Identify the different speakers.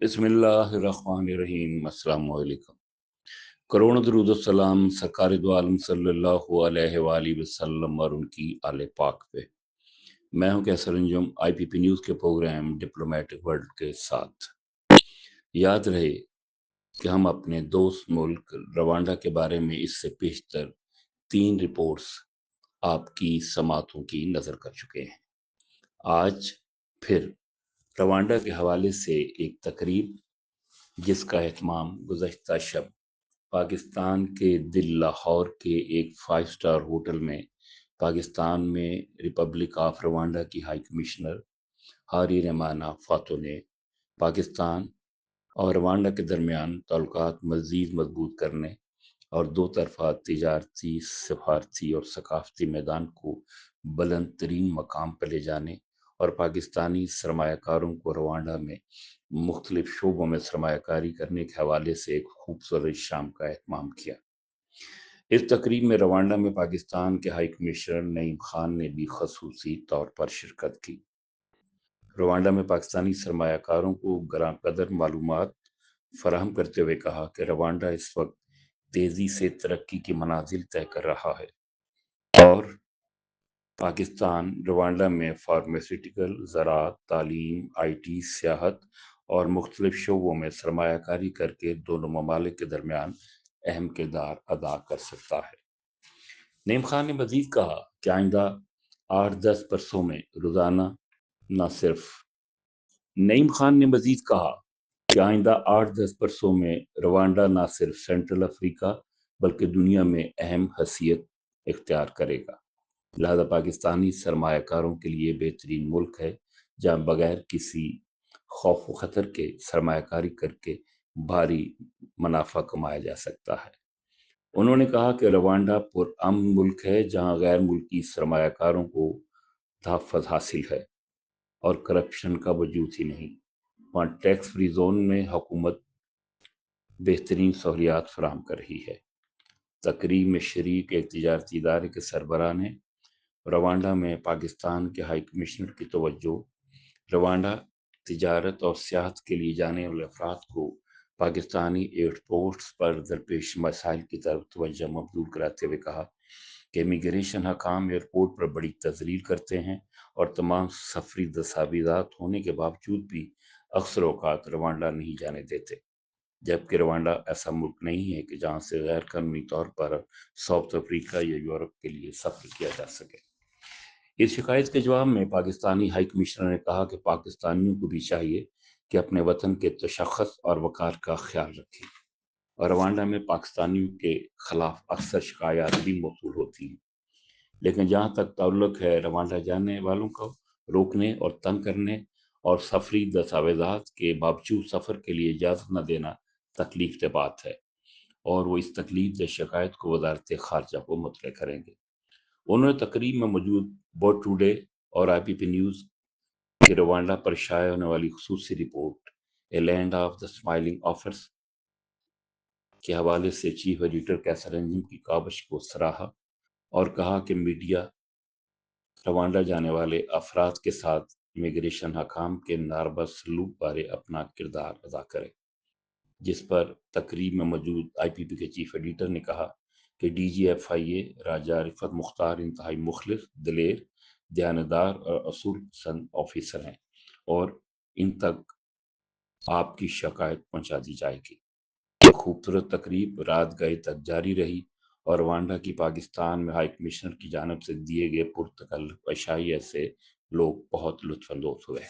Speaker 1: बिस्मिल्लाहिर्रहमानिर्रहीम। अस्सलाम वालेकुम। करोड़ों दरूद और सलाम सरकार दो आलम सल्लल्लाहु अलैहि वालिहि वसल्लम और उनकी आले पाक पे। मैं हूं कैसर अंजुम, आईपीपी न्यूज़ के प्रोग्राम डिप्लोमेटिक वर्ल्ड के साथ। याद रहे कि हम अपने दोस्त मुल्क रवांडा के बारे में इससे पेशतर 3 रिपोर्ट्स आपकी समातों की नज़र कर चुके हैं। आज फिर रवांडा के हवाले से एक तकरीब जिसका एहतमाम गुज़श्ता शब पाकिस्तान के दिल लाहौर के एक 5 स्टार होटल में पाकिस्तान में रिपब्लिक ऑफ रवांडा की हाई कमिश्नर हारी रहमाना फातो ने पाकिस्तान और रवांडा के दरमियान ताल्लुकात मज़ीद मजबूत करने और दो तरफा तिजारती, सफारती और सकाफती मैदान को बुलंद तरीन मकाम पर ले जाने और पाकिस्तानी सरमायाकारों को रवांडा में मुख्तलिफ शोबों में सरमायाकारी करने के हवाले से एक खूबसूरत शाम का एहतमाम किया। इस तकरीब में रवांडा में पाकिस्तान के हाई कमिश्नर नईम खान ने भी खसूसी तौर पर शिरकत की। रवांडा में पाकिस्तानी सरमायाकारों को गरां कदर मालूमात फराहम करते हुए कहा कि रवांडा इस वक्त तेजी से तरक्की की मनाजिल तय कर रहा है और पाकिस्तान रवांडा में फार्मास्यूटिकल, ज़राअत, तालीम, आईटी, सियाहत और मुख्तलिफ शोबों में सरमायाकारी करके दोनों ममालिक के दरमियान अहम किरदार अदा कर सकता है। नईम खान ने मजीद कहा कि आइंदा 8-10 बरसों में रोजाना न सिर्फ नईम खान ने मजीद कहा कि आइंदा 8-10 बरसों में रवांडा न सिर्फ सेंट्रल अफ्रीका बल्कि दुनिया में अहम हैसियत इख्तियार करेगा। लिहाजा पाकिस्तानी सरमायाकारों के लिए बेहतरीन मुल्क है जहां बगैर किसी खौफ व खतर के सरमायाकारी करके भारी मुनाफा कमाया जा सकता है। उन्होंने कहा कि रवांडा पुरअमन मुल्क है जहां गैर मुल्की सरमायाकारों को तहफ़्फ़ुज़ हासिल है और करप्शन का वजूद ही नहीं। वहाँ टैक्स फ्री जोन में हुकूमत बेहतरीन सहूलियात फराहम कर रही है। तकरीब में शरीक एक तिजारती इदारे के सरबराह ने रवांडा में पाकिस्तान के हाई कमिश्नर की तवज्जो रवांडा तिजारत और सियाहत के लिए जाने वाले अफराद को पाकिस्तानी एयरपोर्ट्स पर दरपेश मसाइल की तरफ तवज्जो मबजूल कराते हुए कहा कि इमिग्रेशन हकाम एयरपोर्ट पर बड़ी तजलील करते हैं और तमाम सफरी दस्तावेजात होने के बावजूद भी अक्सर औकात रवांडा नहीं जाने देते, जबकि रवांडा ऐसा मुल्क नहीं है कि जहां से गैर कानूनी तौर पर साउथ अफ्रीका या यूरोप के लिए सफर किया जा सके। इस शिकायत के जवाब में पाकिस्तानी हाई कमिश्नर ने कहा कि पाकिस्तानियों को भी चाहिए कि अपने वतन के तशख़्ख़ुस और वक़ार का ख्याल रखें और रवांडा में पाकिस्तानियों के खिलाफ अक्सर शिकायत भी मौसूल होती हैं, लेकिन जहाँ तक ताल्लुक है रवांडा जाने वालों को रोकने और तंग करने और सफरी दस्तावेजात के बावजूद सफ़र के लिए इजाज़त न देना तकलीफ की बात है और वो इस तकलीफ से शिकायत को वज़ारत ख़ारजा को मुतले करेंगे। उन्होंने तकरीब में मौजूद वर्ल्ड टुडे और आईपीपी न्यूज़ के रवांडा पर शाया होने वाली खुसूसी report a land of the smiling offers के हवाले से चीफ एडिटर कैसर अंजुम की काविश को सराहा और कहा कि मीडिया रवांडा जाने वाले अफराद के साथ इमिग्रेशन हकाम के नारवा सलूक बारे अपना किरदार अदा करे, जिस पर तकरीब में मौजूद आईपीपी के चीफ एडिटर ने कहा कि डीजीएफआईए राजा रिफत मुख्तार इंतहाई मुखलिस, दिलेर, दयानतदार और असूल पसंद ऑफिसर हैं और इन तक आपकी शिकायत पहुंचा दी जाएगी। यह खूबसूरत तकरीब रात गए तक जारी रही और रवांडा की पाकिस्तान में हाई कमिश्नर की जानिब से दिए गए पुरतकल्लुफ़ अशाइया से लोग बहुत लुत्फ़ अंदोज़ हुए।